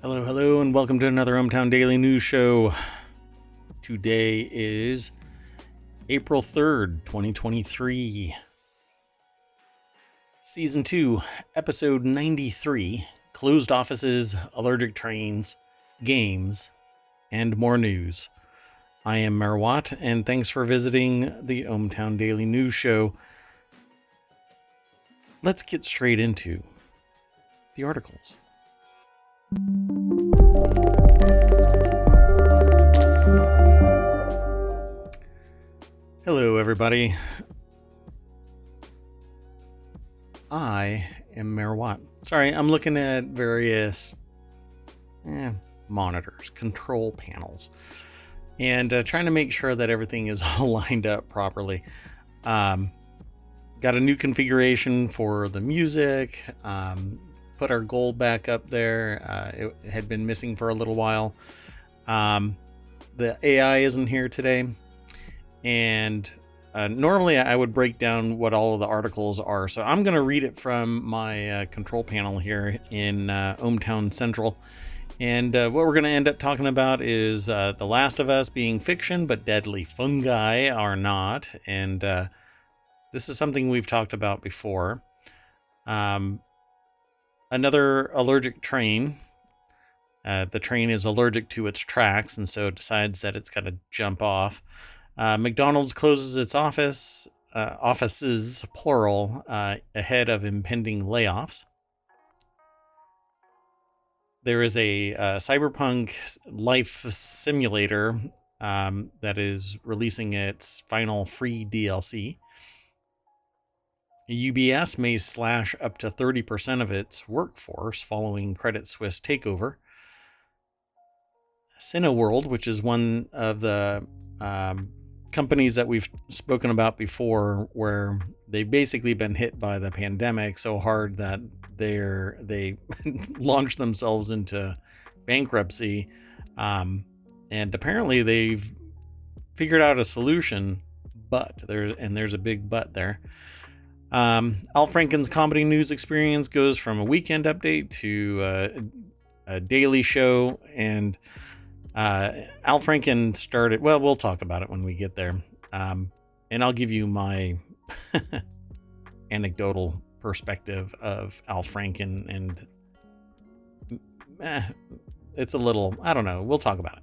Hello, and welcome to another ohmTown Daily News Show. Today is April 3rd, 2023. Season 2, Episode 93, Closed Offices, Allergic Trains, Games, and more news. I am Merwat, and thanks for visiting the ohmTown Daily News Show. Let's get straight into the articles. Hello, everybody. I am Merwat. Sorry, I'm looking at various monitors, control panels, and trying to make sure that everything is all lined up properly. Got a new configuration for the music. Put our gold back up there. It had been missing for a little while. The AI isn't here today. And normally I would break down what all of the articles are. So I'm going to read it from my control panel here in ohmTown Central. And what we're going to end up talking about is The Last of Us being fiction, but deadly fungi are not. And this is something we've talked about before. Another allergic train. The train is allergic to its tracks, and so it decides that it's got to jump off. McDonald's closes its offices, plural, ahead of impending layoffs. There is a cyberpunk life simulator that is releasing its final free DLC. UBS may slash up to 30% of its workforce following Credit Suisse takeover. Cineworld, which is one of the companies that we've spoken about before, where they've basically been hit by the pandemic so hard that they launched themselves into bankruptcy, and apparently they've figured out a solution, but there's a big but there. Al Franken's comedy news experience goes from a weekend update to a daily show, and Al Franken started, well, we'll talk about it when we get there. And I'll give you my anecdotal perspective of Al Franken, and it's a little, I don't know, we'll talk about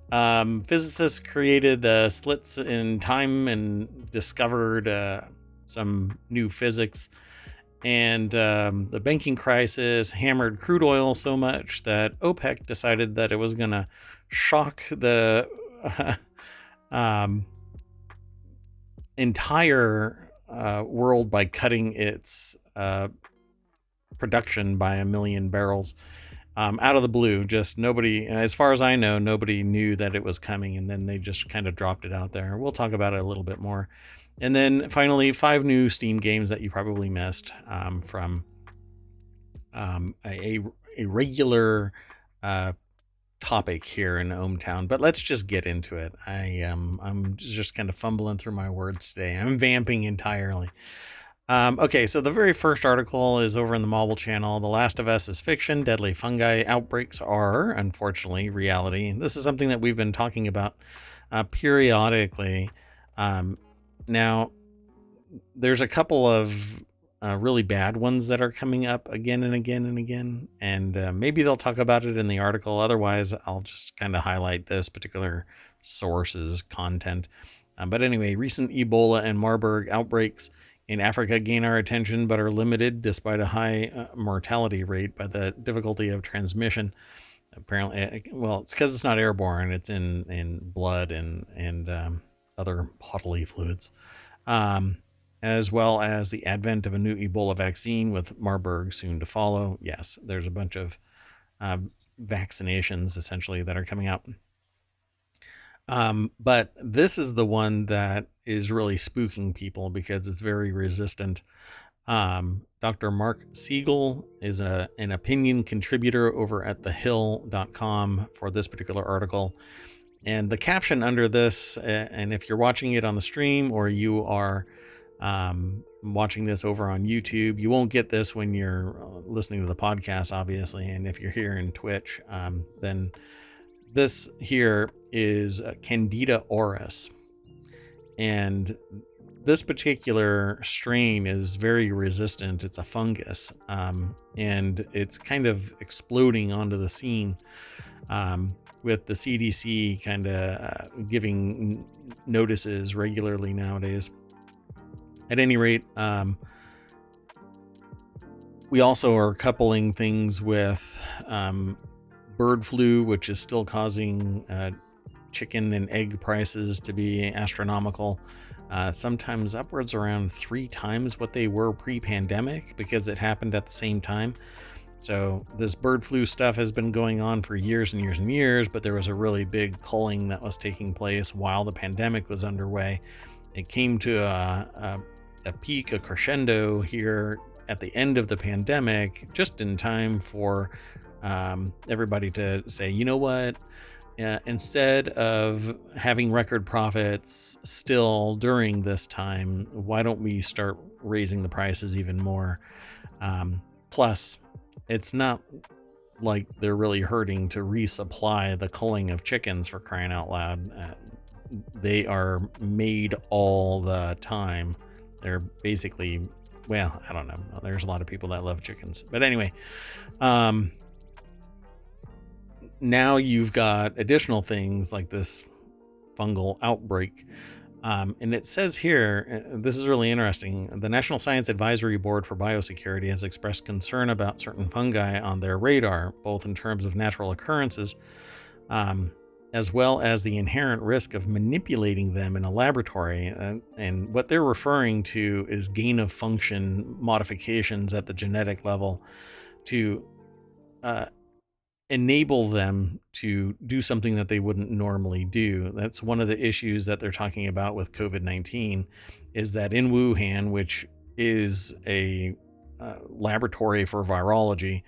it. Physicists created slits in time and discovered some new physics. And the banking crisis hammered crude oil so much that OPEC decided that it was going to shock the entire world by cutting its production by 1 million barrels out of the blue. Just nobody, as far as I know, nobody knew that it was coming, and then they just kind of dropped it out there. We'll talk about it a little bit more. And then finally, 5 new Steam games that you probably missed from a regular topic here in ohmTown. But let's just get into it. I'm just kind of fumbling through my words today. I'm vamping entirely. Okay, so the very first article is over in the Marvel channel. The Last of Us is fiction. Deadly fungi outbreaks are, unfortunately, reality. This is something that we've been talking about periodically. Now, there's a couple of really bad ones that are coming up again and again and again, and maybe they'll talk about it in the article. Otherwise, I'll just kind of highlight this particular source's content. But anyway, recent Ebola and Marburg outbreaks in Africa gain our attention, but are limited despite a high mortality rate by the difficulty of transmission. Apparently, well, it's because it's not airborne. It's in blood and other bodily fluids, as well as the advent of a new Ebola vaccine with Marburg soon to follow. Yes, there's a bunch of vaccinations essentially that are coming out. But this is the one that is really spooking people because it's very resistant. Dr. Mark Siegel is an opinion contributor over at thehill.com for this particular article. And the caption under this, and if you're watching it on the stream or you are watching this over on YouTube, you won't get this when you're listening to the podcast, obviously, and if you're here in Twitch, then this here is Candida auris. And this particular strain is very resistant. It's a fungus, and it's kind of exploding onto the scene, with the CDC kind of giving notices regularly nowadays. At any rate, we also are coupling things with bird flu, which is still causing chicken and egg prices to be astronomical, sometimes upwards around 3 times what they were pre-pandemic, because it happened at the same time. So this bird flu stuff has been going on for years and years and years, but there was a really big culling that was taking place while the pandemic was underway. It came to a peak, a crescendo here at the end of the pandemic, just in time for everybody to say, you know what? Instead of having record profits still during this time, why don't we start raising the prices even more? Plus, it's not like they're really hurting to resupply the culling of chickens, for crying out loud. They are made all the time. They're basically, well, I don't know. There's a lot of people that love chickens. But anyway, now you've got additional things like this fungal outbreak. And it says here, this is really interesting. The National Science Advisory Board for Biosecurity has expressed concern about certain fungi on their radar, both in terms of natural occurrences, as well as the inherent risk of manipulating them in a laboratory. And what they're referring to is gain of function modifications at the genetic level to enable them to do something that they wouldn't normally do. That's one of the issues that they're talking about with COVID-19, is that in Wuhan, which is a laboratory for virology,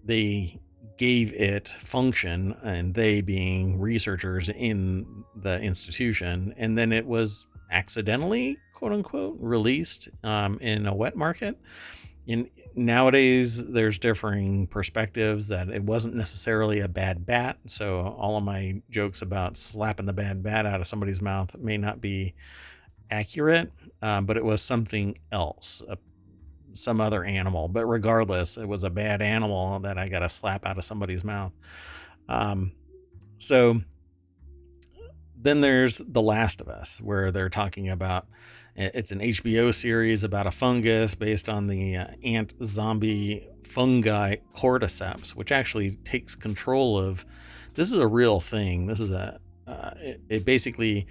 they gave it function, and they being researchers in the institution, and then it was accidentally, quote unquote, released in a wet market. Nowadays, there's differing perspectives that it wasn't necessarily a bad bat. So all of my jokes about slapping the bad bat out of somebody's mouth may not be accurate, but it was something else, some other animal. But regardless, it was a bad animal that I got to slap out of somebody's mouth. So then there's The Last of Us, where they're talking about, it's an HBO series about a fungus based on the ant zombie fungi cordyceps, which actually takes control of, this is a real thing. This is it basically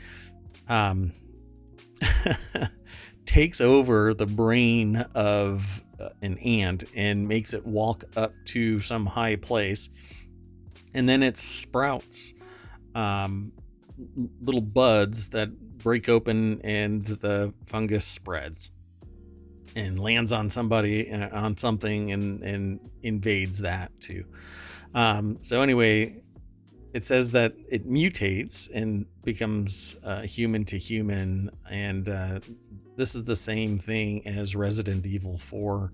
takes over the brain of an ant and makes it walk up to some high place. And then it sprouts little buds that break open, and the fungus spreads and lands on somebody, on something, and invades that too. So anyway, it says that it mutates and becomes human to human, and this is the same thing as Resident Evil 4,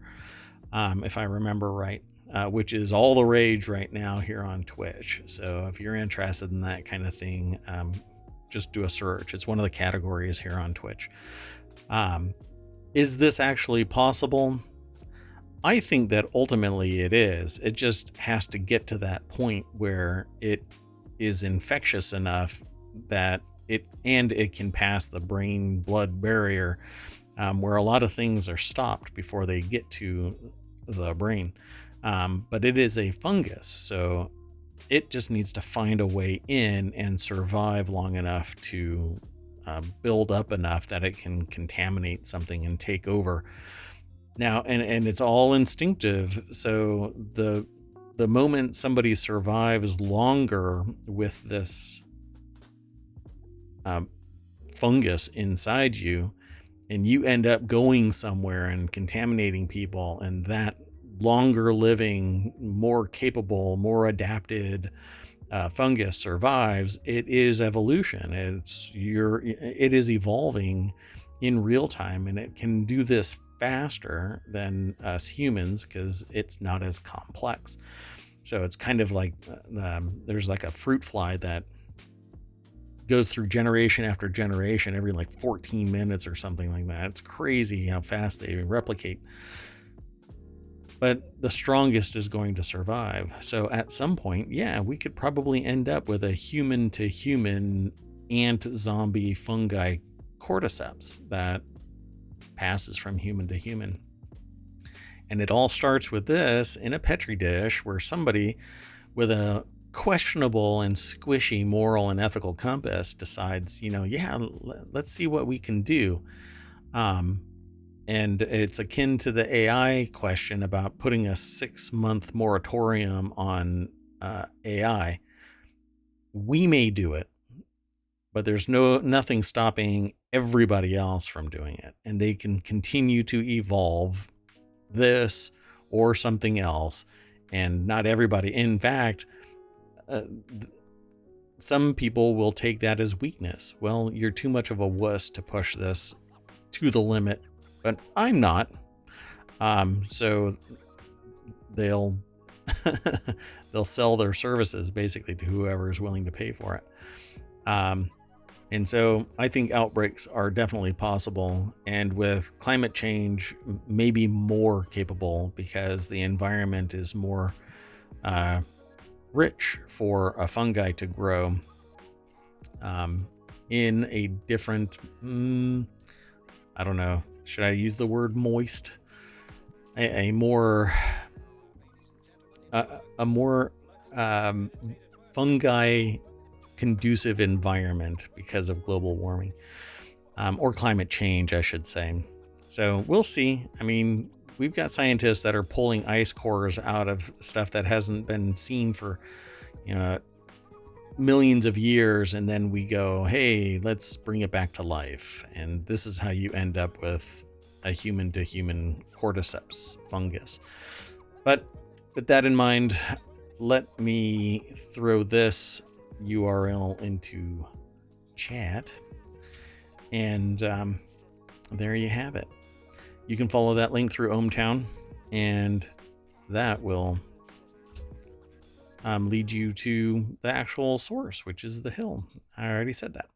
if I remember right, which is all the rage right now here on Twitch. So if you're interested in that kind of thing, just do a search. It's one of the categories here on Twitch. Is this actually possible? I think that ultimately it is. It just has to get to that point where it is infectious enough that it can pass the brain blood barrier, where a lot of things are stopped before they get to the brain. But it is a fungus, so it just needs to find a way in and survive long enough to build up enough that it can contaminate something and take over. Now, and it's all instinctive. So the moment somebody survives longer with this fungus inside you, and you end up going somewhere and contaminating people, and that longer living, more capable, more adapted fungus survives, it is evolution. It is evolving in real time, and it can do this faster than us humans because it's not as complex. So it's kind of like there's like a fruit fly that goes through generation after generation every like 14 minutes or something like that. It's crazy how fast they replicate. But the strongest is going to survive. So at some point, yeah, we could probably end up with a human to human ant zombie fungi cordyceps that passes from human to human. And it all starts with this in a petri dish where somebody with a questionable and squishy moral and ethical compass decides, yeah, let's see what we can do. And it's akin to the AI question about putting a 6-month moratorium on AI. We may do it, but there's nothing stopping everybody else from doing it. And they can continue to evolve this or something else. And not everybody. In fact, some people will take that as weakness. Well, you're too much of a wuss to push this to the limit, but I'm not. So they'll they'll sell their services basically to whoever is willing to pay for it. And so I think outbreaks are definitely possible, and with climate change, maybe more capable because the environment is more rich for a fungi to grow in a different, I don't know, should I use the word moist? A more fungi conducive environment because of global warming, or climate change, I should say. So we'll see. I mean, we've got scientists that are pulling ice cores out of stuff that hasn't been seen for, millions of years. And then we go, hey, let's bring it back to life. And this is how you end up with a human to human cordyceps fungus. But with that in mind, let me throw this URL into chat. And there you have it. You can follow that link through ohmTown, and that will lead you to the actual source, which is the hill. I already said that.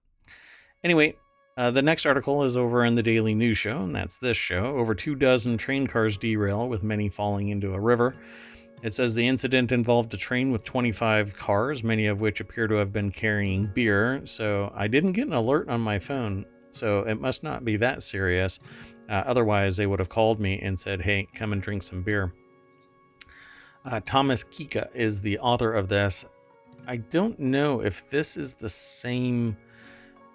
Anyway, the next article is over in the Daily News Show, and that's this show. Over 24 train cars derail, with many falling into a river. It says the incident involved a train with 25 cars, many of which appear to have been carrying beer. So I didn't get an alert on my phone, so it must not be that serious. Otherwise, they would have called me and said, hey, come and drink some beer. Thomas Kika is the author of this. I don't know if this is the same.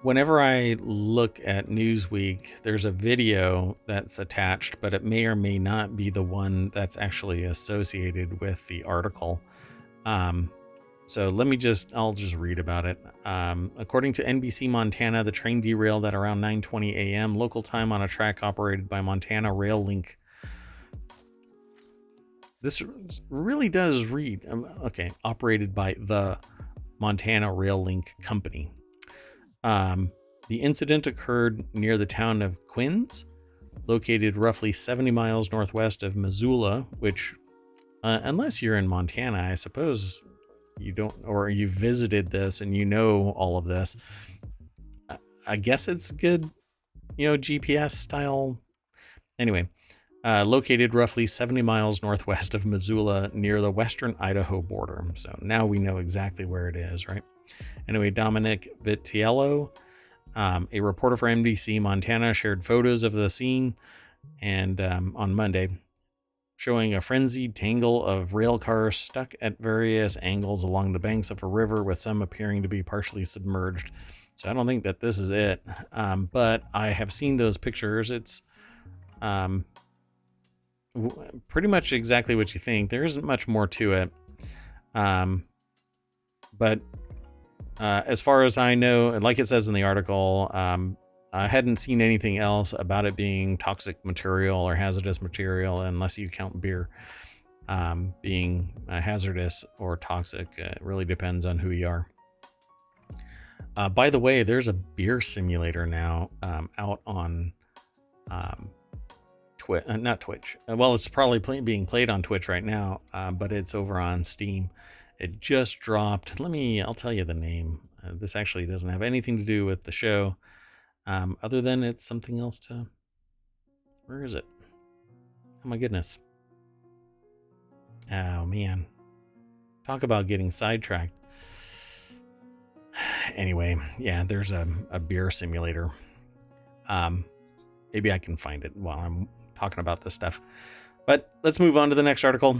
Whenever I look at Newsweek, there's a video that's attached, but it may or may not be the one that's actually associated with the article. So I'll just read about it. According to NBC Montana, the train derailed at around 9:20 a.m. local time on a track operated by Montana Rail Link. This really does read, operated by the Montana Rail Link Company. The incident occurred near the town of Quinns, located roughly 70 miles northwest of Missoula, which, unless you're in Montana, I suppose you don't, or you visited this and you know all of this. I guess it's good, GPS style. Anyway, located roughly 70 miles northwest of Missoula near the western Idaho border. So now we know exactly where it is, right? Anyway, Dominic Vitiello, a reporter for NBC Montana, shared photos of the scene and on Monday, showing a frenzied tangle of rail cars stuck at various angles along the banks of a river, with some appearing to be partially submerged. So I don't think that this is it, but I have seen those pictures. It's pretty much exactly what you think. There isn't much more to it, but as far as I know, and like it says in the article, I hadn't seen anything else about it being toxic material or hazardous material, unless you count beer being hazardous or toxic. It really depends on who you are. By the way, there's a beer simulator now out on not Twitch. Well, it's probably being played on Twitch right now, but it's over on Steam. It just dropped. I'll tell you the name. This actually doesn't have anything to do with the show, other than it's something else to. Where is it? Oh my goodness. Oh man. Talk about getting sidetracked. Anyway, yeah, there's a beer simulator. Maybe I can find it while I'm talking about this stuff. But let's move on to the next article.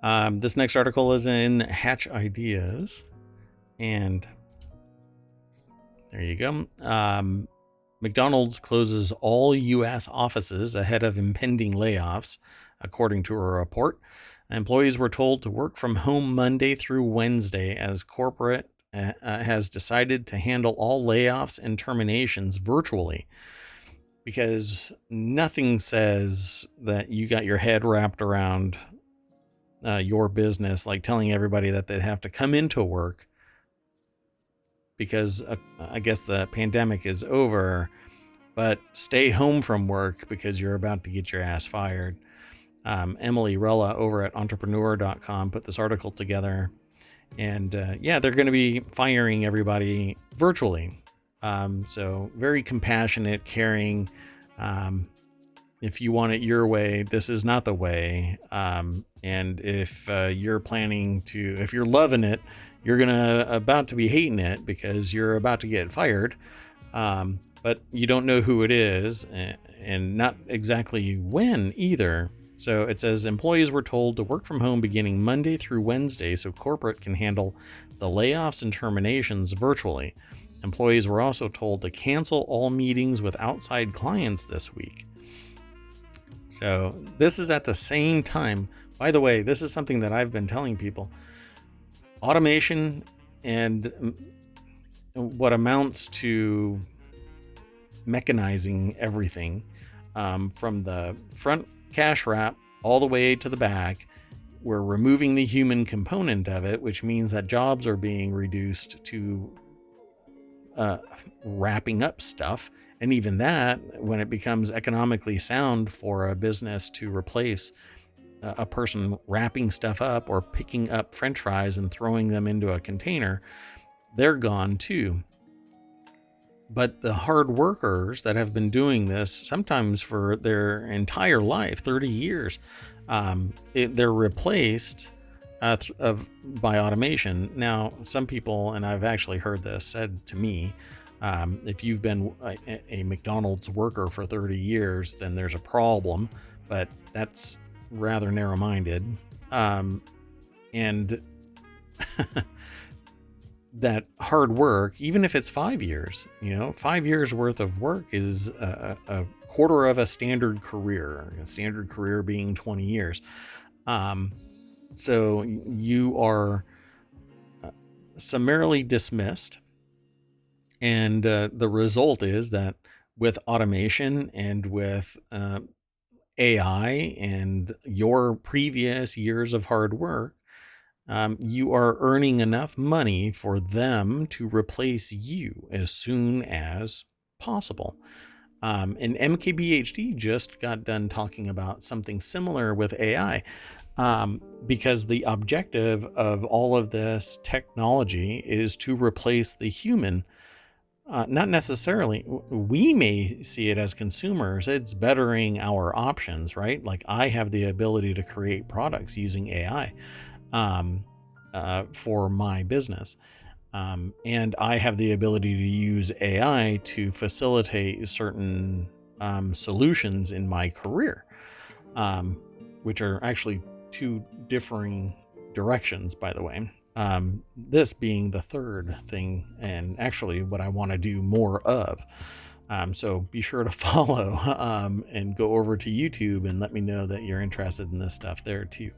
This next article is in Hatch Ideas. And there you go. McDonald's closes all U.S. offices ahead of impending layoffs, according to a report. Employees were told to work from home Monday through Wednesday as corporate has decided to handle all layoffs and terminations virtually, because nothing says that you got your head wrapped around your business like telling everybody that they have to come into work because I guess the pandemic is over, but stay home from work because you're about to get your ass fired. Emily Rella over at entrepreneur.com put this article together, and they're going to be firing everybody virtually. So very compassionate, caring. If you want it your way, this is not the way. And if you're if you're loving it, you're about to be hating it because you're about to get fired. But you don't know who it is and not exactly when either. So it says employees were told to work from home beginning Monday through Wednesday so corporate can handle the layoffs and terminations virtually. Employees were also told to cancel all meetings with outside clients this week. So this is at the same time. By the way, this is something that I've been telling people. Automation and what amounts to mechanizing everything, from the front cash wrap all the way to the back. We're removing the human component of it, which means that jobs are being reduced to wrapping up stuff. And even that, when it becomes economically sound for a business to replace a person wrapping stuff up or picking up French fries and throwing them into a container, they're gone too. But the hard workers that have been doing this, sometimes for their entire life, 30 years, they're replaced by automation. Now, some people, and I've actually heard this said to me, if you've been a McDonald's worker for 30 years, then there's a problem, but that's rather narrow-minded. And that hard work, even if it's 5 years, 5 years worth of work is a quarter of a standard career being 20 years. So you are summarily dismissed. And the result is that with automation and with AI and your previous years of hard work, you are earning enough money for them to replace you as soon as possible. And MKBHD just got done talking about something similar with AI, because the objective of all of this technology is to replace the human. Not necessarily. We may see it as consumers. It's bettering our options, right? Like I have the ability to create products using AI for my business. And I have the ability to use AI to facilitate certain solutions in my career, which are actually two differing directions, by the way. This being the third thing, and actually what I want to do more of. So be sure to follow and go over to YouTube and let me know that you're interested in this stuff there too.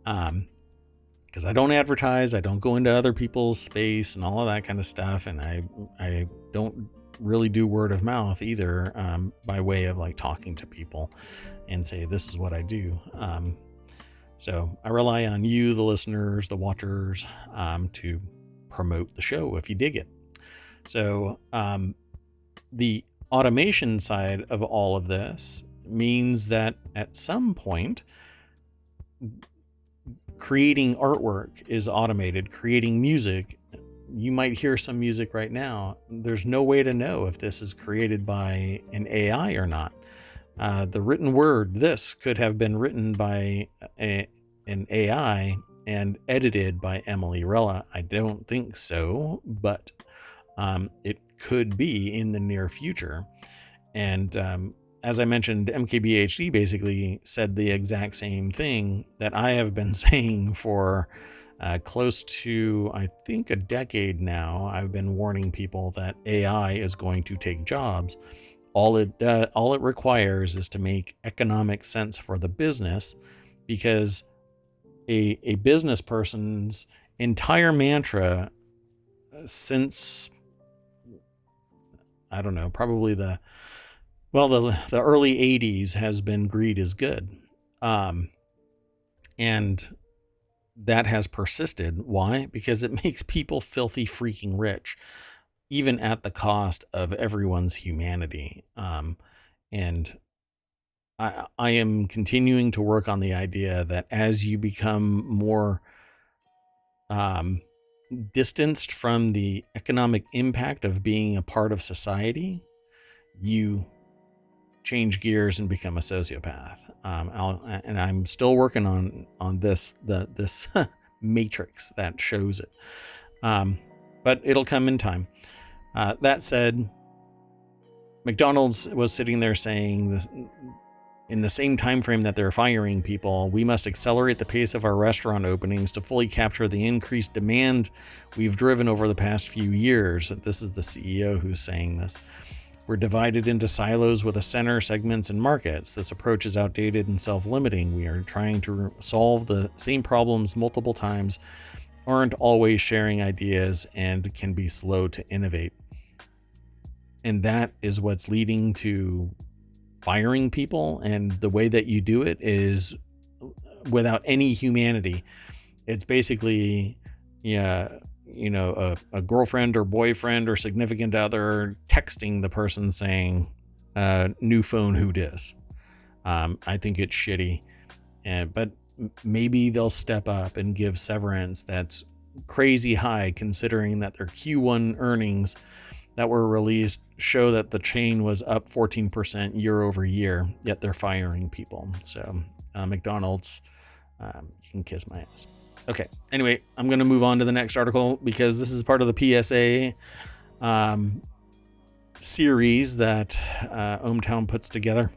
Because I don't advertise, I don't go into other people's space and all of that kind of stuff, and I don't really do word of mouth either, by way of like talking to people and say this is what I do. So I rely on you, the listeners, the watchers, to promote the show if you dig it. So the automation side of all of this means that at some point, creating artwork is automated, creating music. You might hear some music right now. There's no way to know if this is created by an AI or not. The written word, this could have been written by an AI and edited by Emily Rella. I don't think so, but it could be in the near future. And as I mentioned, MKBHD basically said the exact same thing that I have been saying for close to, I think, a decade now. I've been warning people that AI is going to take jobs. All it requires is to make economic sense for the business, because a business person's entire mantra since, I don't know, probably the early 80s has been greed is good. And that has persisted. Why? Because it makes people filthy freaking rich, even at the cost of everyone's humanity. And I am continuing to work on the idea that as you become more distanced from the economic impact of being a part of society, you change gears and become a sociopath. And I'm still working on this matrix that shows it. But it'll come in time. That said, McDonald's was sitting there saying, in the same time frame that they're firing people, we must accelerate the pace of our restaurant openings to fully capture the increased demand we've driven over the past few years. This is the CEO who's saying this. We're divided into silos with a center, segments, and markets. This approach is outdated and self-limiting. We are trying to solve the same problems multiple times, aren't always sharing ideas, and can be slow to innovate. And that is what's leading to firing people. And the way that you do it is without any humanity. It's basically, a girlfriend or boyfriend or significant other texting the person saying, new phone, who dis? I think it's shitty. But maybe they'll step up and give severance that's crazy high, considering that their Q1 earnings that were released show that the chain was up 14% year over year, yet they're firing people. So McDonald's, you can kiss my ass. Okay, anyway, I'm going to move on to the next article because this is part of the PSA series that ohmTown puts together.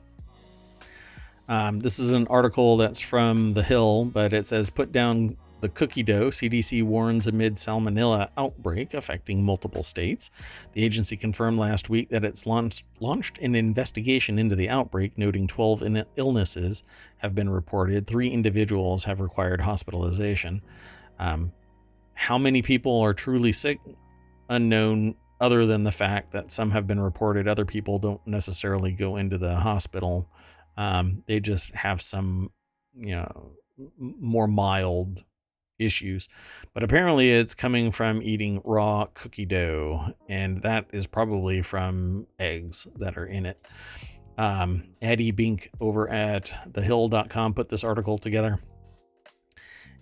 This is an article that's from The Hill, but it says, put down the cookie dough. CDC warns amid salmonella outbreak affecting multiple states. The agency confirmed last week that it's launched an investigation into the outbreak, noting 12 illnesses have been reported. 3 individuals have required hospitalization. How many people are truly sick? Unknown, other than the fact that some have been reported. Other people don't necessarily go into the hospital. They just have some, more mild issues, but apparently it's coming from eating raw cookie dough, and that is probably from eggs that are in it. Eddie Bink over at thehill.com put this article together,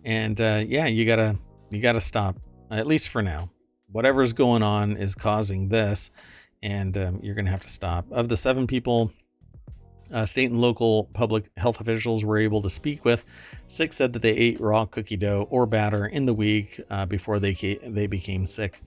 and you gotta stop, at least for now. Whatever's going on is causing this, and you're gonna have to stop. Of the 7 people state and local public health officials were able to speak with, 6 said that they ate raw cookie dough or batter in the week before they became sick.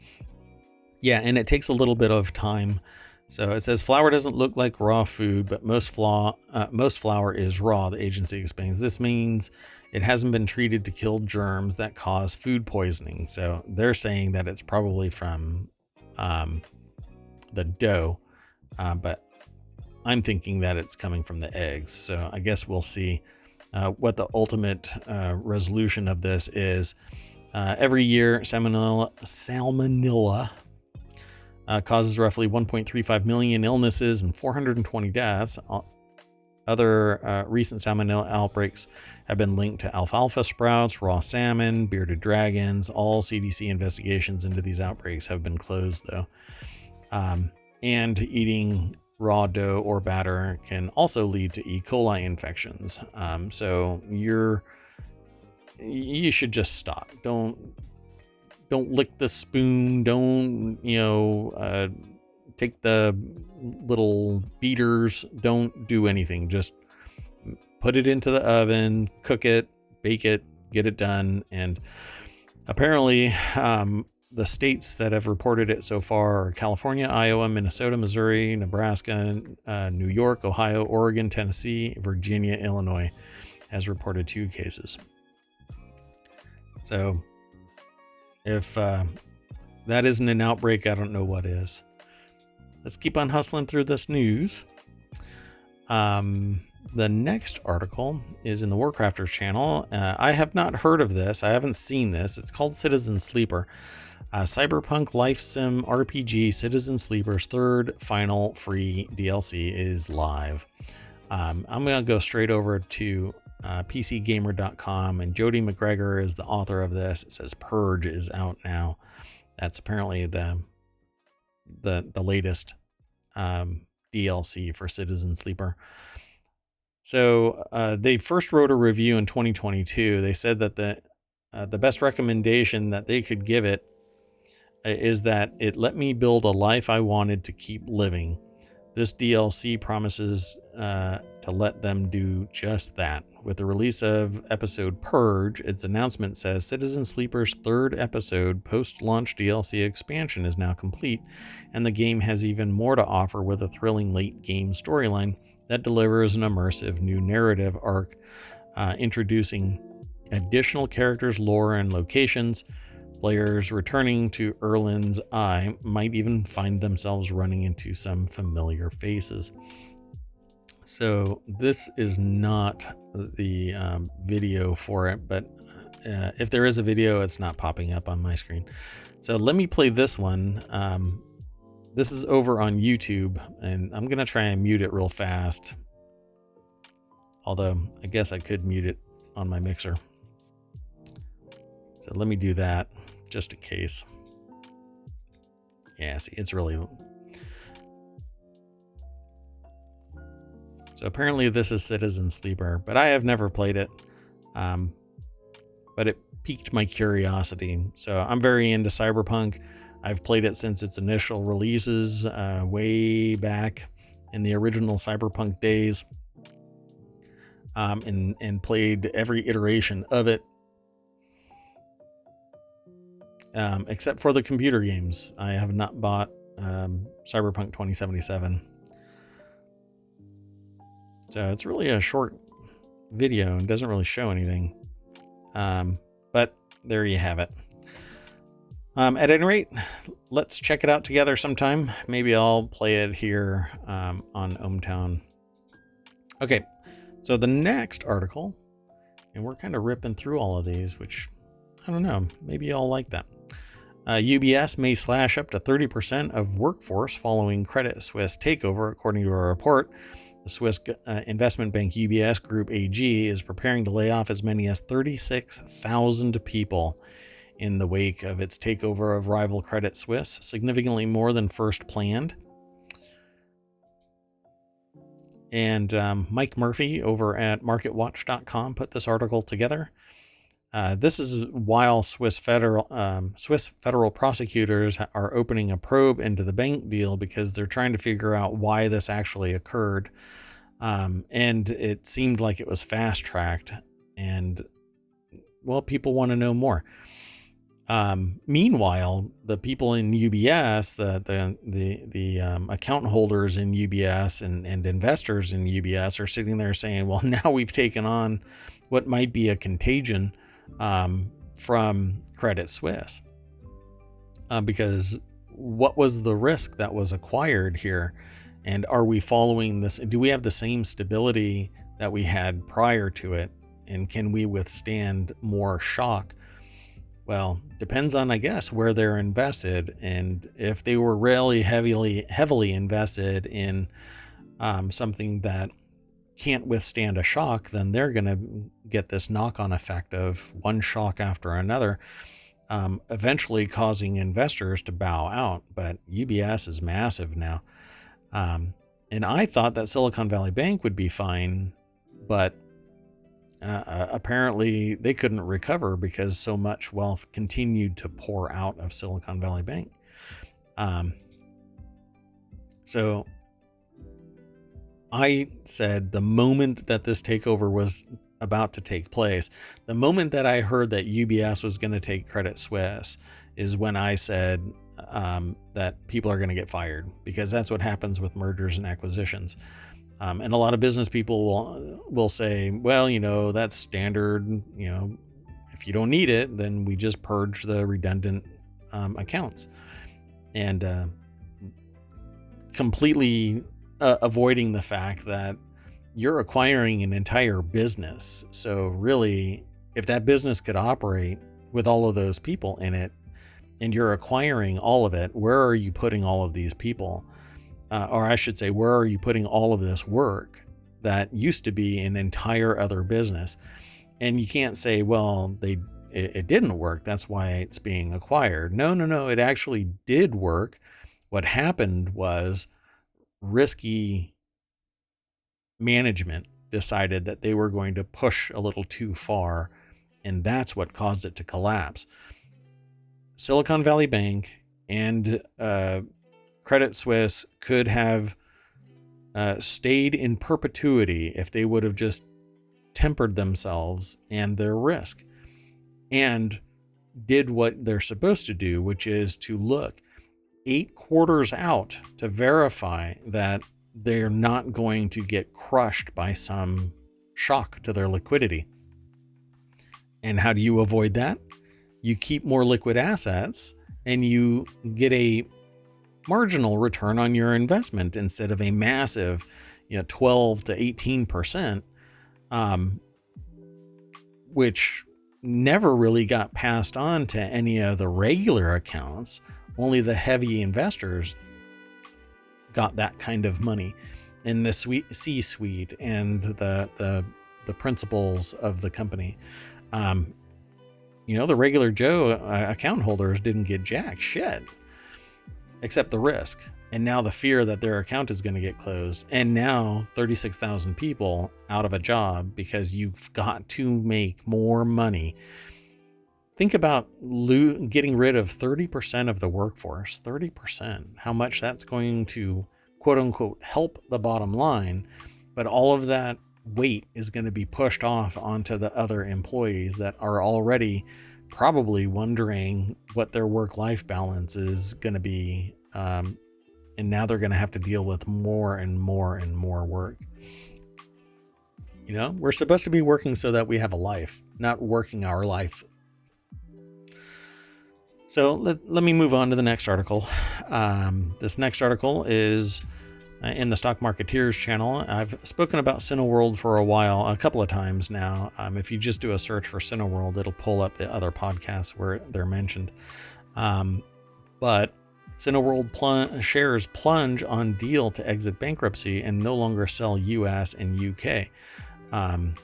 Yeah, and it takes a little bit of time. So it says flour doesn't look like raw food, but most flour is raw, the agency explains. This means it hasn't been treated to kill germs that cause food poisoning. So they're saying that it's probably from the dough, but I'm thinking that it's coming from the eggs. So I guess we'll see what the ultimate resolution of this is. Every year, salmonella causes roughly 1.35 million illnesses and 420 deaths. Other recent salmonella outbreaks have been linked to alfalfa sprouts, raw salmon, bearded dragons. All CDC investigations into these outbreaks have been closed, though. And eating raw dough or batter can also lead to E. coli infections. So you should just stop. Don't lick the spoon. Don't take the little beaters. Don't do anything. Just put it into the oven, cook it, bake it, get it done. And apparently, the states that have reported it so far are California, Iowa, Minnesota, Missouri, Nebraska, New York, Ohio, Oregon, Tennessee, Virginia, Illinois has reported 2 cases. So if that isn't an outbreak, I don't know what is. Let's keep on hustling through this news. The next article is in the Warcrafters channel. I have not heard of this. I haven't seen this. It's called Citizen Sleeper. Cyberpunk Life Sim RPG Citizen Sleeper's 3rd final free DLC is live. I'm going to go straight over to PCGamer.com, and Jody McGregor is the author of this. It says Purge is out now. That's apparently the latest DLC for Citizen Sleeper. So they first wrote a review in 2022. They said that the best recommendation that they could give it is that it let me build a life I wanted to keep living. This DLC promises to let them do just that. With the release of episode Purge, its announcement says Citizen Sleeper's 3rd episode post-launch DLC expansion is now complete, and the game has even more to offer with a thrilling late-game storyline that delivers an immersive new narrative arc, introducing additional characters, lore, and locations. Players returning to Erlin's Eye might even find themselves running into some familiar faces. So this is not the video for it, but if there is a video, it's not popping up on my screen. So let me play this one. This is over on YouTube, and I'm going to try and mute it real fast. Although, I guess I could mute it on my mixer. So let me do that, just in case. Yeah, see, it's really... So apparently this is Citizen Sleeper, but I have never played it. But it piqued my curiosity. So I'm very into Cyberpunk. I've played it since its initial releases, way back in the original Cyberpunk days, and played every iteration of it, except for the computer games. I have not bought Cyberpunk 2077. So it's really a short video and doesn't really show anything. But there you have it. At any rate, let's check it out together sometime. Maybe I'll play it here on ohmTown. Okay, so the next article, and we're kind of ripping through all of these, which, I don't know, maybe y'all like that. UBS may slash up to 30% of workforce following Credit Suisse takeover, according to a report. The Swiss investment bank UBS Group AG is preparing to lay off as many as 36,000 people in the wake of its takeover of rival Credit Suisse, significantly more than first planned. And Mike Murphy over at MarketWatch.com put this article together. This is while Swiss federal prosecutors are opening a probe into the bank deal because they're trying to figure out why this actually occurred. And it seemed like it was fast-tracked. And, well, people want to know more. Meanwhile, the people in UBS, the account holders in UBS and investors in UBS are sitting there saying, well, now we've taken on what might be a contagion from Credit Suisse. Because what was the risk that was acquired here? And are we following this? Do we have the same stability that we had prior to it? And can we withstand more shock? Well, depends on, I guess, where they're invested. And if they were really heavily invested in something that can't withstand a shock, then they're going to get this knock-on effect of one shock after another, eventually causing investors to bow out. But UBS is massive now. And I thought that Silicon Valley Bank would be fine, but apparently they couldn't recover because so much wealth continued to pour out of Silicon Valley Bank. So I said the moment that this takeover was about to take place, the moment that I heard that UBS was going to take Credit Suisse is when I said that people are going to get fired, because that's what happens with mergers and acquisitions. And a lot of business people will say, well, that's standard. If you don't need it, then we just purge the redundant accounts. And completely avoiding the fact that you're acquiring an entire business. So really, if that business could operate with all of those people in it, and you're acquiring all of it, where are you putting all of these people? Or I should say, where are you putting all of this work that used to be an entire other business? And you can't say, well, it didn't work, that's why it's being acquired. No, it actually did work. What happened was risky management decided that they were going to push a little too far, and that's what caused it to collapse. Silicon Valley Bank and Credit Suisse could have stayed in perpetuity if they would have just tempered themselves and their risk and did what they're supposed to do, which is to look 8 quarters out to verify that they're not going to get crushed by some shock to their liquidity. And how do you avoid that? You keep more liquid assets and you get a marginal return on your investment instead of a massive 12 to 18%, which never really got passed on to any of the regular accounts. Only the heavy investors got that kind of money, and the C-suite and the principals of the company. The regular Joe account holders didn't get jack shit except the risk, and now the fear that their account is going to get closed, and now 36,000 people out of a job because you've got to make more money. Think about getting rid of 30% of the workforce, 30%, how much that's going to, quote unquote, help the bottom line. But all of that weight is going to be pushed off onto the other employees that are already probably wondering what their work-life balance is going to be. And now they're going to have to deal with more and more and more work. We're supposed to be working so that we have a life, not working our life. So let me move on to the next article. This next article is in the Stock Marketeers channel. I've spoken about Cineworld for a couple of times now. If you just do a search for Cineworld, it'll pull up the other podcasts where they're mentioned. But Cineworld shares plunge on deal to exit bankruptcy and no longer sell US and UK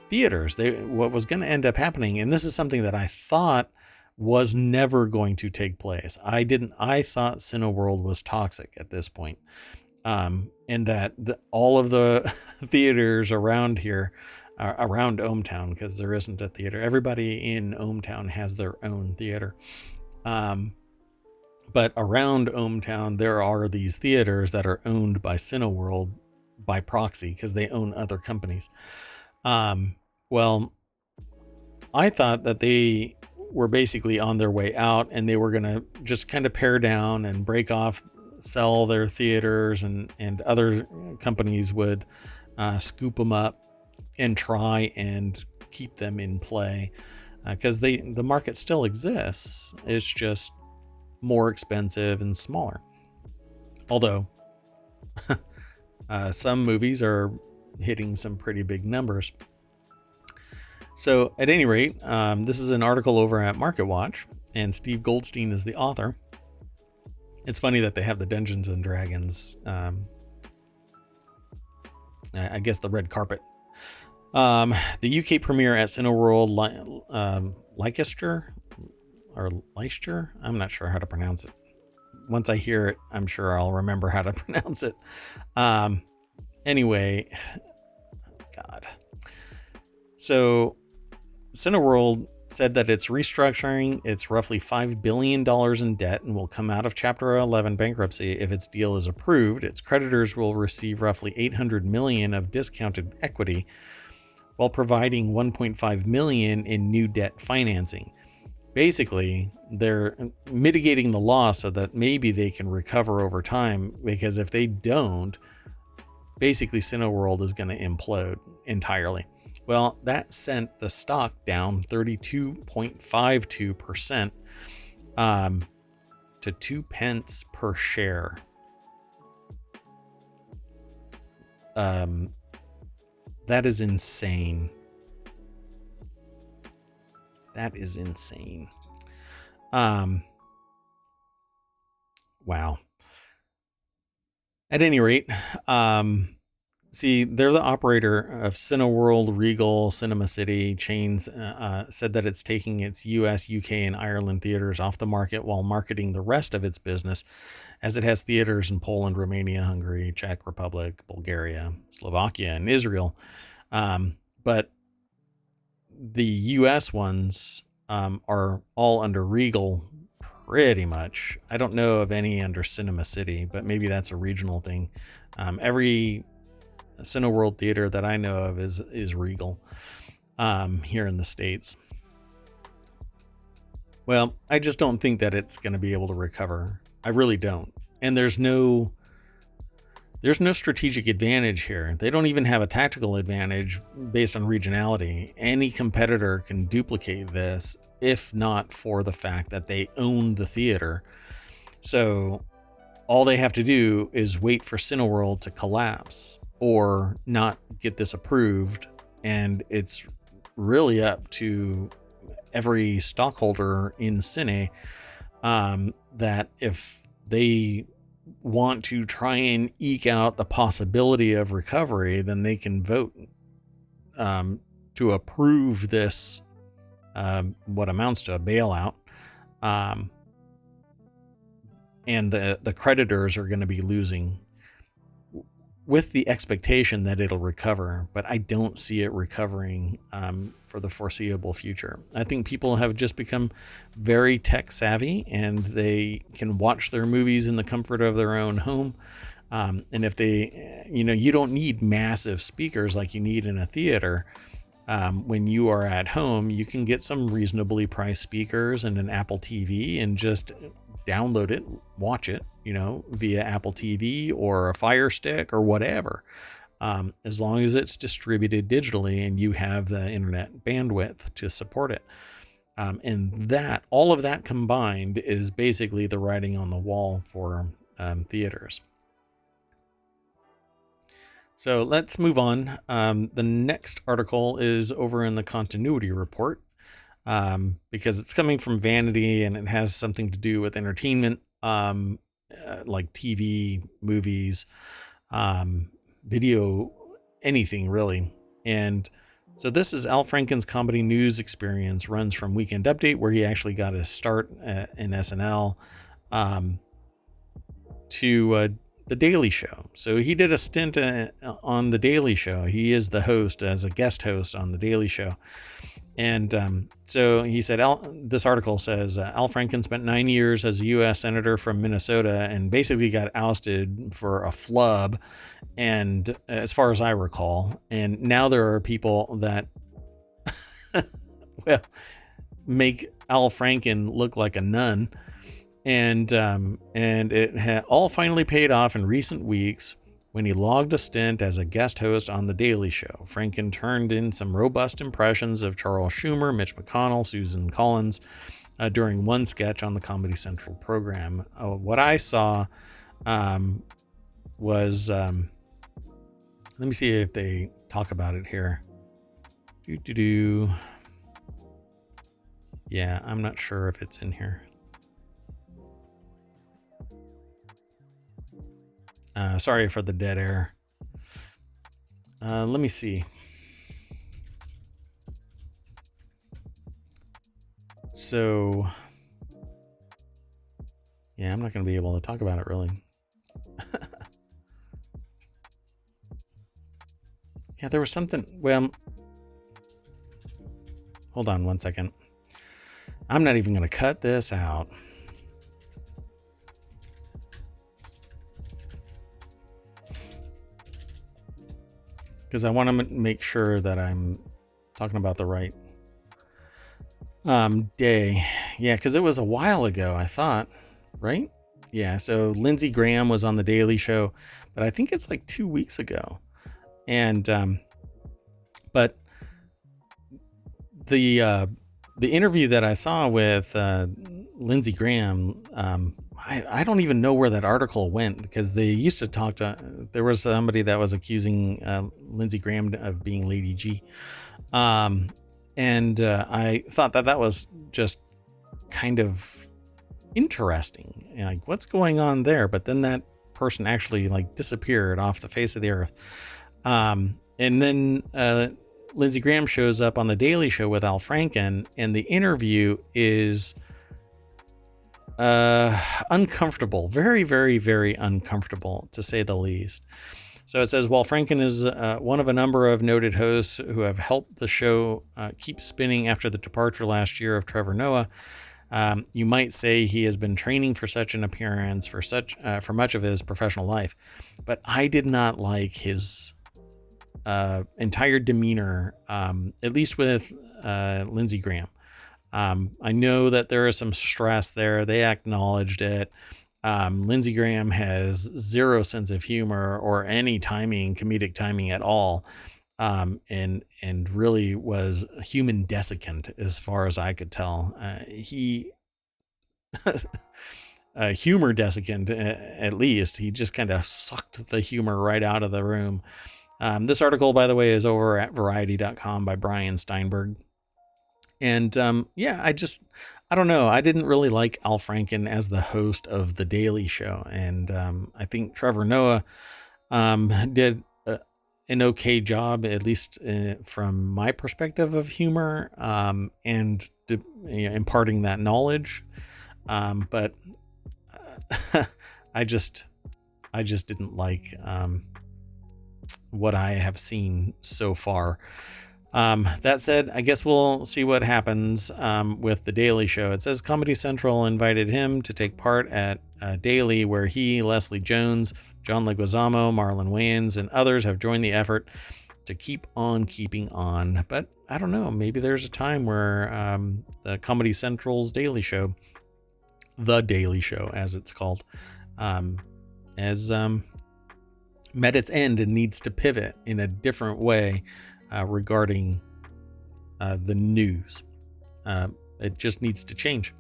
theaters. What was going to end up happening, and this is something that I thought was never going to take place. I thought Cineworld was toxic at this point. And that all of the theaters around here, around ohmTown, because there isn't a theater. Everybody in ohmTown has their own theater. But around ohmTown, there are these theaters that are owned by Cineworld by proxy because they own other companies. Well, I thought that they were basically on their way out and they were going to just kind of pare down and break off, sell their theaters, and other companies would scoop them up and try and keep them in play because the market still exists. It's just more expensive and smaller. Although some movies are hitting some pretty big numbers. So at any rate, this is an article over at MarketWatch, and Steve Goldstein is the author. It's funny that they have the Dungeons and Dragons, I guess the red carpet. The UK premiere at Cineworld Leicester, I'm not sure how to pronounce it. Once I hear it, I'm sure I'll remember how to pronounce it. Anyway, God. So Cineworld said that it's restructuring. It's roughly $5 billion in debt and will come out of Chapter 11 bankruptcy if its deal is approved. Its creditors will receive roughly $800 million of discounted equity while providing $1.5 million in new debt financing. Basically, they're mitigating the loss so that maybe they can recover over time, because if they don't, basically Cineworld is going to implode entirely. Well, that sent the stock down 32.52% to 2 pence per share. That is insane. That is insane. Wow. At any rate, see, they're the operator of Cineworld, Regal, Cinema City chains. Said that it's taking its US, UK, and Ireland theaters off the market while marketing the rest of its business, as it has theaters in Poland, Romania, Hungary, Czech Republic, Bulgaria, Slovakia, and Israel. But the US ones are all under Regal, pretty much. I don't know of any under Cinema City, but maybe that's a regional thing. Every Cineworld theater that I know of is Regal here in the States. Well, I just don't think that it's going to be able to recover. I really don't. And there's no strategic advantage here. They don't even have a tactical advantage based on regionality. Any competitor can duplicate this, if not for the fact that they own the theater. So all they have to do is wait for Cineworld to collapse or not get this approved, and it's really up to every stockholder in Cine that if they want to try and eke out the possibility of recovery, then they can vote to approve this, what amounts to a bailout. And the creditors are going to be losing, with the expectation that it'll recover, but I don't see it recovering for the foreseeable future. I think people have just become very tech savvy, and they can watch their movies in the comfort of their own home. And if they, you don't need massive speakers like you need in a theater. When you are at home, you can get some reasonably priced speakers and an Apple TV and just download it, watch it, via Apple TV or a Fire Stick or whatever. As long as it's distributed digitally and you have the internet bandwidth to support it. And that, all of that combined, is basically the writing on the wall for theaters. So let's move on. The next article is over in the continuity report, because it's coming from Vanity and it has something to do with entertainment, like TV, movies, video, anything really. And so this is Al Franken's comedy news experience, runs from Weekend Update, where he actually got his start in SNL, to The Daily Show. So he did a stint on The Daily Show. He is the host, as a guest host on The Daily Show. And so he said, this article says, Al Franken spent 9 years as a U.S. Senator from Minnesota and basically got ousted for a flub, and as far as I recall. And now there are people that, well, make Al Franken look like a nun. And it all finally paid off in recent weeks when he logged a stint as a guest host on The Daily Show. Franken turned in some robust impressions of Charles Schumer, Mitch McConnell, Susan Collins during one sketch on the Comedy Central program. What I saw was, let me see if they talk about it here. Yeah, I'm not sure if it's in here. Sorry for the dead air. Let me see. So, yeah, I'm not going to be able to talk about it really. Yeah, there was something. Well, hold on one second. I'm not even going to cut this out. Because I want to make sure that I'm talking about the right day. Yeah, because it was a while ago, I thought, right? Yeah, so Lindsey Graham was on The Daily Show, but I think it's like 2 weeks ago. And, but the interview that I saw with Lindsey Graham, I don't even know where that article went, because they used to talk to, there was somebody that was accusing Lindsey Graham of being Lady G. And I thought that was just kind of interesting. Like, what's going on there? But then that person actually like disappeared off the face of the earth. And then Lindsey Graham shows up on The Daily Show with Al Franken, and the interview is uncomfortable, very, very, very uncomfortable, to say the least. So it says, while Franken is one of a number of noted hosts who have helped the show keep spinning after the departure last year of Trevor Noah, you might say he has been training for such an appearance for much of his professional life. But I did not like his entire demeanor, at least with Lindsey Graham. I know that there is some stress there. They acknowledged it. Lindsey Graham has zero sense of humor or any comedic timing at all. And really was a human desiccant as far as I could tell. He humor desiccant, at least. He just kind of sucked the humor right out of the room. This article, by the way, is over at variety.com by Brian Steinberg. And yeah, I don't know. I didn't really like Al Franken as the host of The Daily Show. And I think Trevor Noah did an okay job, at least from my perspective of humor, and imparting that knowledge. But I just didn't like what I have seen so far. That said, I guess we'll see what happens with The Daily Show. It says Comedy Central invited him to take part at Daily, where he, Leslie Jones, John Leguizamo, Marlon Wayans, and others have joined the effort to keep on keeping on. But I don't know, maybe there's a time where the Comedy Central's Daily Show, The Daily Show as it's called, has met its end and needs to pivot in a different way regarding the news. It just needs to change.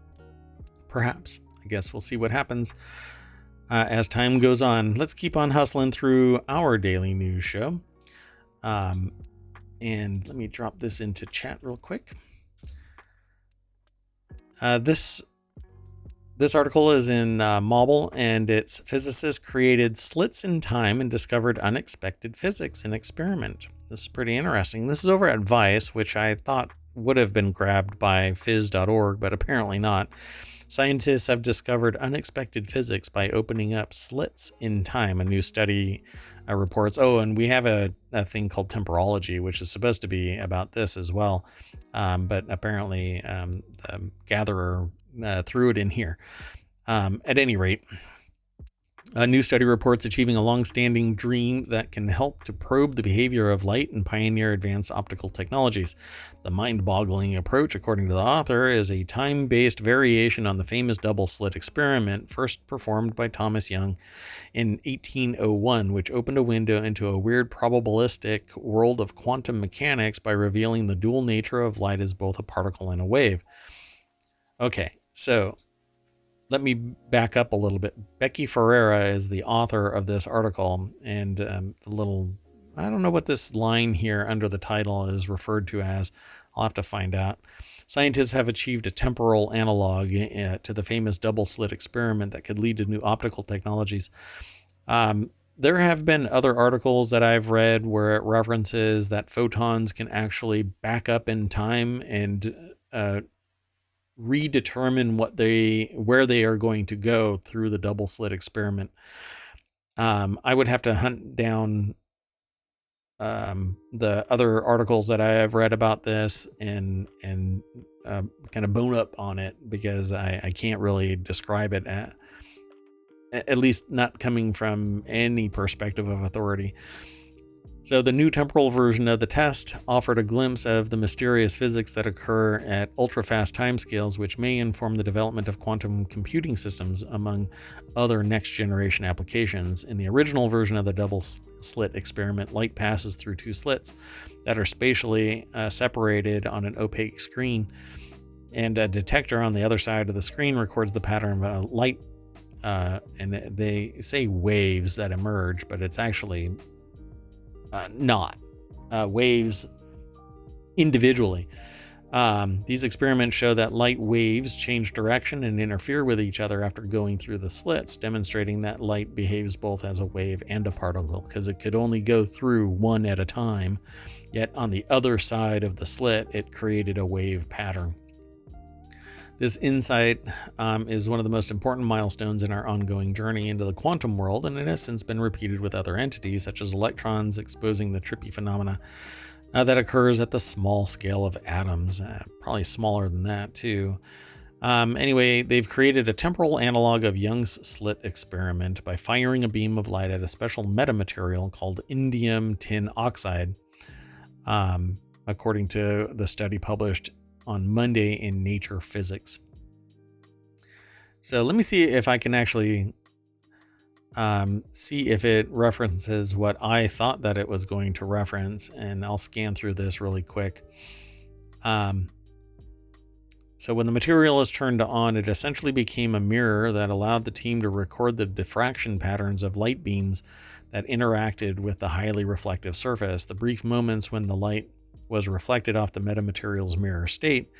Perhaps. I guess we'll see what happens as time goes on. Let's keep on hustling through our daily news show. And let me drop this into chat real quick. This article is in Mobile, and it's Physicists created slits in time and discovered unexpected physics in experiment. This is pretty interesting. This is over at Vice, which I thought would have been grabbed by phys.org, but apparently not. Scientists have discovered unexpected physics by opening up slits in time, a new study reports. Oh, and we have a thing called temporology, which is supposed to be about this as well. But apparently the gatherer threw it in here. At any rate, a new study reports achieving a long-standing dream that can help to probe the behavior of light and pioneer advanced optical technologies. The mind-boggling approach, according to the author, is a time-based variation on the famous double-slit experiment first performed by Thomas Young in 1801, which opened a window into a weird probabilistic world of quantum mechanics by revealing the dual nature of light as both a particle and a wave. Okay, so let me back up a little bit. Becky Ferreira is the author of this article, and I don't know what this line here under the title is referred to as. I'll have to find out. Scientists have achieved a temporal analog to the famous double slit experiment that could lead to new optical technologies. There have been other articles that I've read where it references that photons can actually back up in time and redetermine where they are going to go through the double slit experiment. I would have to hunt down the other articles that I have read about this and kind of bone up on it, because I can't really describe it, at least not coming from any perspective of authority. So the new temporal version of the test offered a glimpse of the mysterious physics that occur at ultra-fast timescales, which may inform the development of quantum computing systems, among other next-generation applications. In the original version of the double slit experiment, light passes through two slits that are spatially separated on an opaque screen, and a detector on the other side of the screen records the pattern of light, and they say waves that emerge, but it's actually not waves individually. These experiments show that light waves change direction and interfere with each other after going through the slits, demonstrating that light behaves both as a wave and a particle, because it could only go through one at a time, yet on the other side of the slit it created a wave pattern. This insight is one of the most important milestones in our ongoing journey into the quantum world, and it has since been repeated with other entities, such as electrons, exposing the trippy phenomena that occurs at the small scale of atoms, probably smaller than that too. Anyway, they've created a temporal analog of Young's slit experiment by firing a beam of light at a special metamaterial called indium tin oxide, according to the study published on Monday in Nature Physics. So let me see if I can actually see if it references what I thought that it was going to reference, and I'll scan through this really quick. So when the material is turned on, it essentially became a mirror that allowed the team to record the diffraction patterns of light beams that interacted with the highly reflective surface. The brief moments when the light was reflected off the metamaterial's mirror state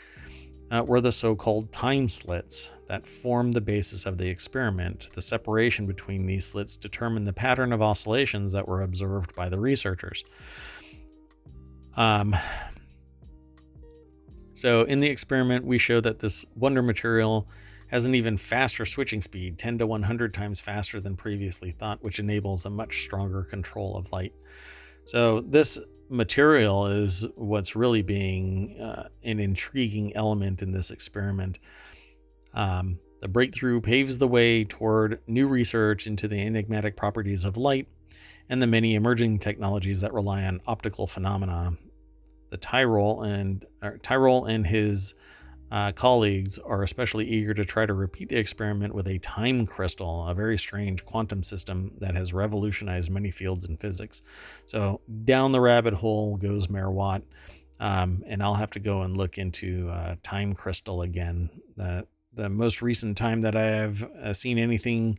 were the so-called time slits that formed the basis of the experiment. The separation between these slits determined the pattern of oscillations that were observed by the researchers. So in the experiment, we show that this wonder material has an even faster switching speed, 10 to 100 times faster than previously thought, which enables a much stronger control of light. So this material is what's really being an intriguing element in this experiment. The breakthrough paves the way toward new research into the enigmatic properties of light and the many emerging technologies that rely on optical phenomena. The Tyrol and his colleagues are especially eager to try to repeat the experiment with a time crystal, a very strange quantum system that has revolutionized many fields in physics. So down the rabbit hole goes Mayor Watt, and I'll have to go and look into time crystal again. The most recent time that I have seen anything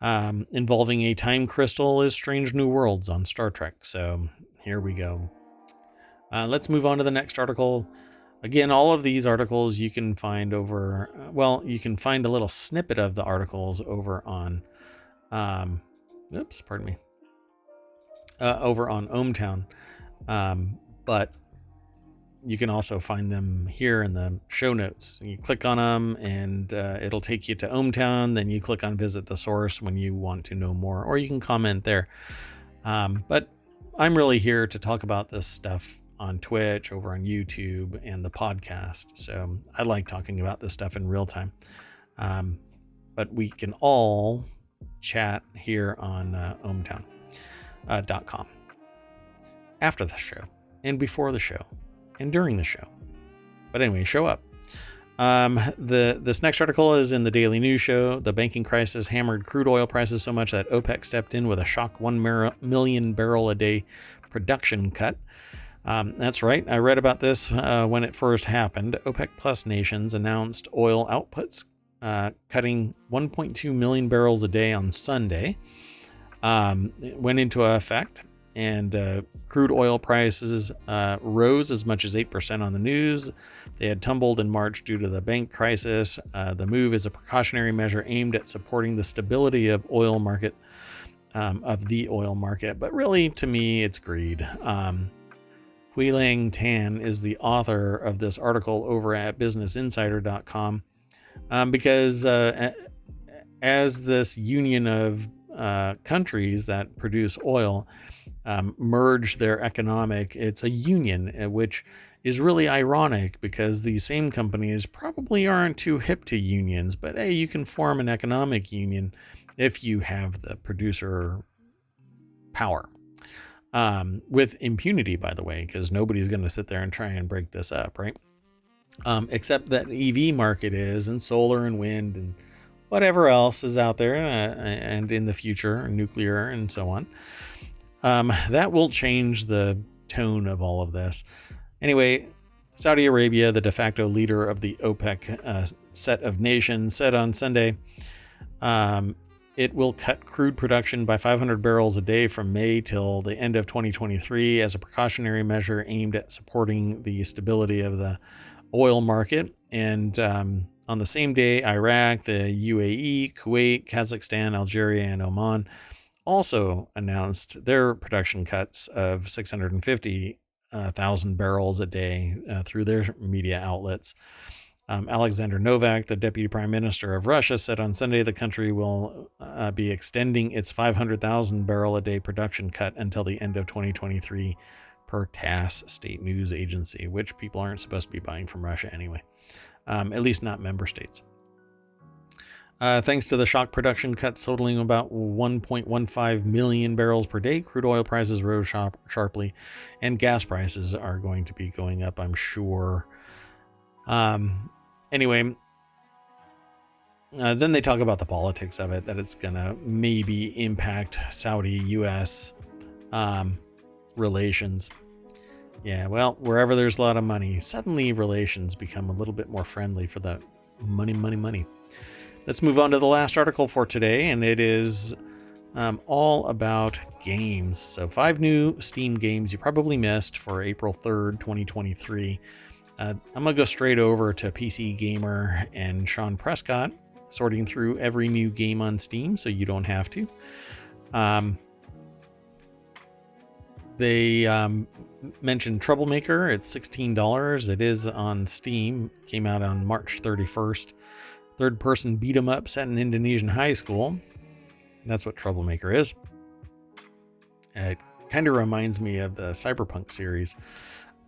involving a time crystal is Strange New Worlds on Star Trek. So here we go. Let's move on to the next article. Again, all of these articles you can find over, you can find a little snippet of the articles over on, over on ohmTown. But you can also find them here in the show notes. You click on them and it'll take you to ohmTown. Then you click on visit the source when you want to know more, or you can comment there. But I'm really here to talk about this stuff on Twitch, over on YouTube, and the podcast. So I like talking about this stuff in real time. But we can all chat here on ohmTown.com after the show, and before the show, and during the show. But anyway, show up. This next article is in the Daily News Show. The banking crisis hammered crude oil prices so much that OPEC stepped in with a shock 1 million barrel a day production cut. That's right. I read about this when it first happened. OPEC Plus nations announced oil outputs cutting 1.2 million barrels a day on Sunday. It went into effect, and crude oil prices rose as much as 8% on the news. They had tumbled in March due to the bank crisis. The move is a precautionary measure aimed at supporting the stability of the oil market, but really, to me, it's greed. Huilang Tan is the author of this article over at businessinsider.com, because as this union of countries that produce oil, merge their economic. It's a union, which is really ironic because these same companies probably aren't too hip to unions, but hey, you can form an economic union if you have the producer power. With impunity, by the way, because nobody's going to sit there and try and break this up, right? Except that EV market is, and solar and wind and whatever else is out there, and in the future, nuclear and so on. That will change the tone of all of this. Anyway, Saudi Arabia, the de facto leader of the OPEC set of nations, said on Sunday it will cut crude production by 500 barrels a day from May till the end of 2023 as a precautionary measure aimed at supporting the stability of the oil market. And on the same day, Iraq, the UAE, Kuwait, Kazakhstan, Algeria, and Oman also announced their production cuts of 650,000 barrels a day through their media outlets. Alexander Novak, the deputy prime minister of Russia, said on Sunday the country will be extending its 500,000 barrel a day production cut until the end of 2023 per TASS state news agency, which people aren't supposed to be buying from Russia anyway, at least not member states. Thanks to the shock production cuts totaling about 1.15 million barrels per day, crude oil prices rose sharply, and gas prices are going to be going up, I'm sure. Anyway, then they talk about the politics of it, that it's going to maybe impact Saudi-U.S. relations. Yeah, well, wherever there's a lot of money, suddenly relations become a little bit more friendly for the money. Let's move on to the last article for today, and it is all about games. So 5 new Steam games you probably missed for April 3rd, 2023. I'm going to go straight over to PC Gamer and Sean Prescott, sorting through every new game on Steam so you don't have to. They mentioned Troublemaker. It's $16. It is on Steam. Came out on March 31st. Third-person beat-em-up set in Indonesian high school. That's what Troublemaker is. It kind of reminds me of the Cyberpunk series.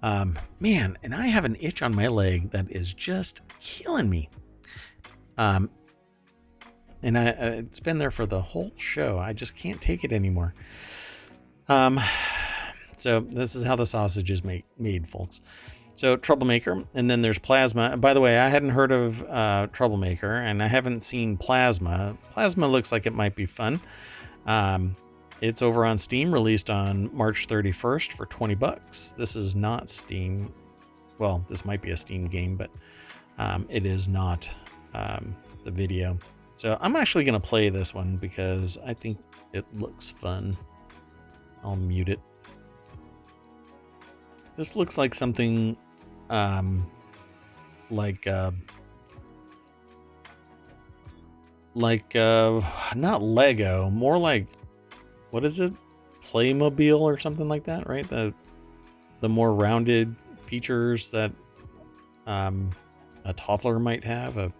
Man, and I have an itch on my leg that is just killing me. And it's been there for the whole show. I just can't take it anymore. So this is how the sausage is made, folks. So Troublemaker, and then there's Plasma. By the way, I hadn't heard of Troublemaker, and I haven't seen Plasma. Plasma looks like it might be fun. It's over on Steam, released on March 31st for $20. This is not Steam. Well, this might be a Steam game, but it is not the video. So I'm actually going to play this one because I think it looks fun. I'll mute it. This looks like something like not Lego, more like, what is it? Playmobil or something like that, right? The more rounded features that a toddler might have.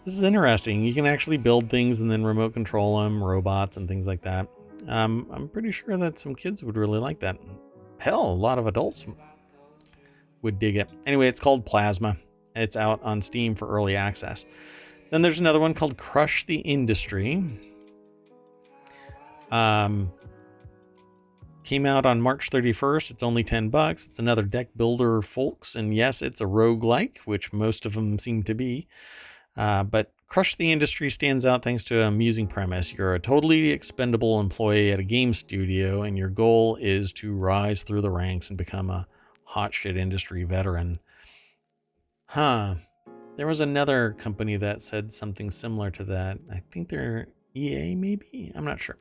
This is interesting. You can actually build things and then remote control them, robots and things like that. I'm pretty sure that some kids would really like that. Hell, a lot of adults would dig it. Anyway, it's called Plasma. It's out on Steam for early access. Then there's another one called Crush the Industry. Came out on March 31st. It's only $10. It's another deck builder, folks. And yes, it's a roguelike, which most of them seem to be. But Crush the Industry stands out thanks to an amusing premise. You're a totally expendable employee at a game studio, and your goal is to rise through the ranks and become a hot shit industry veteran. There was another company that said something similar to that. I think they're EA, maybe? I'm not sure.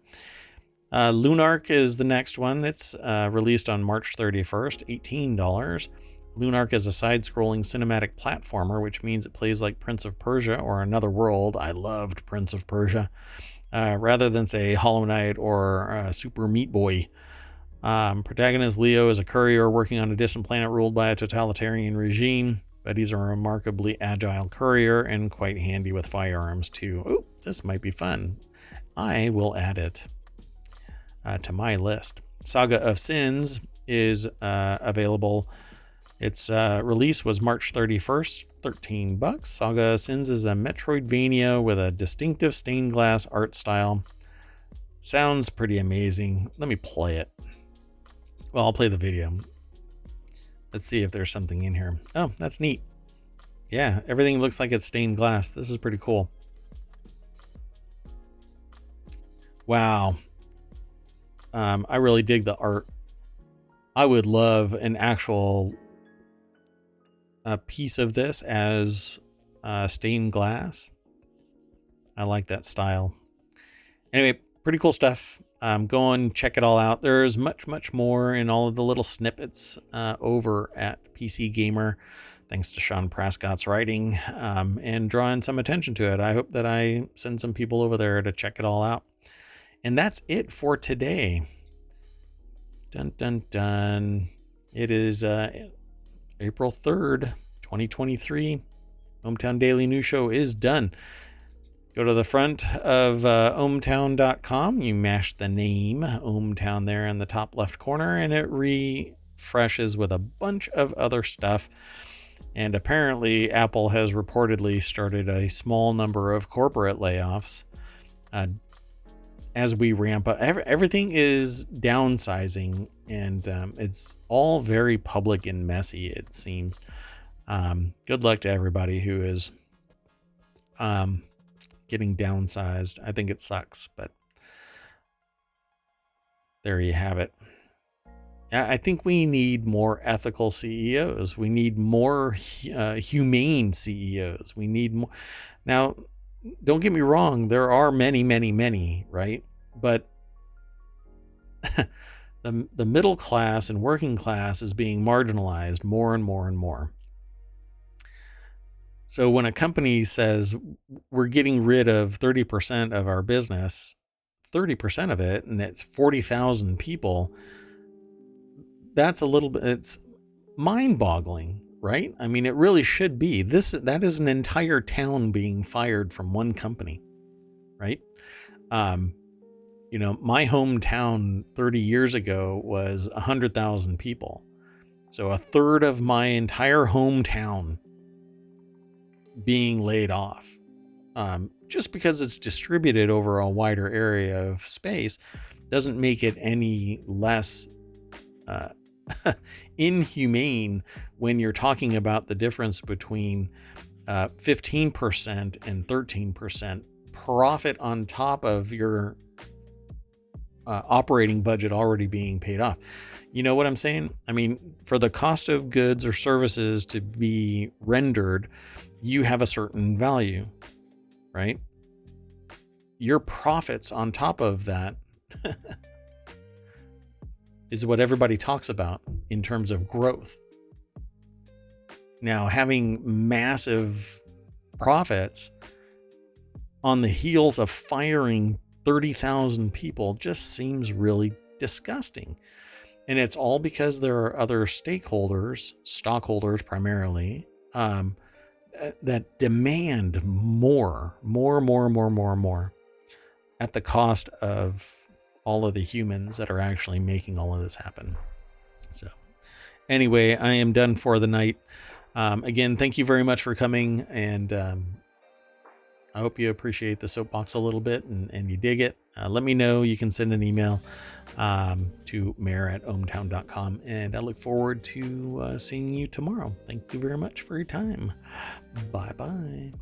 Lunark is the next one. It's released on March 31st, $18. Lunark is a side-scrolling cinematic platformer, which means it plays like Prince of Persia or Another World. I loved Prince of Persia. Rather than, say, Hollow Knight or Super Meat Boy. Protagonist Leo is a courier working on a distant planet ruled by a totalitarian regime. but he's a remarkably agile courier and quite handy with firearms too. Oh, this might be fun. I will add it to my list. Saga of Sins is available. Its release was March 31st, $13. Saga of Sins is a Metroidvania with a distinctive stained glass art style. Sounds pretty amazing. Let me play it. Well, I'll play the video. Let's see if there's something in here. Oh, that's neat. Yeah, everything looks like it's stained glass. This is pretty cool. Wow. I really dig the art. I would love an actual piece of this as stained glass. I like that style. Anyway, pretty cool stuff. Go and check it all out. There's much more in all of the little snippets over at PC Gamer, thanks to Sean Prescott's writing and drawing some attention to it. I hope that I send some people over there to check it all out. And that's it for today. Dun, dun, dun. It is April 3rd, 2023. ohmTown Daily News Show is done. Go to the front of ohmTown.com. You mash the name ohmTown there in the top left corner, and it refreshes with a bunch of other stuff. And apparently, Apple has reportedly started a small number of corporate layoffs as we ramp up. Everything is downsizing, and it's all very public and messy, it seems. Good luck to everybody who is getting downsized. I think it sucks, but there you have it. I think we need more ethical CEOs. We need more humane CEOs. We need more. Now, don't get me wrong. There are many, right? But the middle class and working class is being marginalized more and more. So when a company says we're getting rid of 30% of our business, 30% of it, and it's 40,000 people, that's a little bit, it's mind-boggling, right? I mean, it really should be. That is an entire town being fired from one company, right? My hometown 30 years ago was 100,000 people. So a third of my entire hometown being laid off. Just because it's distributed over a wider area of space doesn't make it any less inhumane when you're talking about the difference between 15% and 13% profit on top of your operating budget already being paid off. You know what I'm saying? I mean, for the cost of goods or services to be rendered, you have a certain value, right? Your profits on top of that is what everybody talks about in terms of growth. Now, having massive profits on the heels of firing 30,000 people just seems really disgusting. And it's all because there are other stakeholders, stockholders primarily, that demand more at the cost of all of the humans that are actually making all of this happen. So anyway, I am done for the night. Again, thank you very much for coming, and I hope you appreciate the soapbox a little bit and you dig it. Let me know. You can send an email to mayor@ohmtown.com, and I look forward to seeing you tomorrow. Thank you very much for your time. Bye-bye.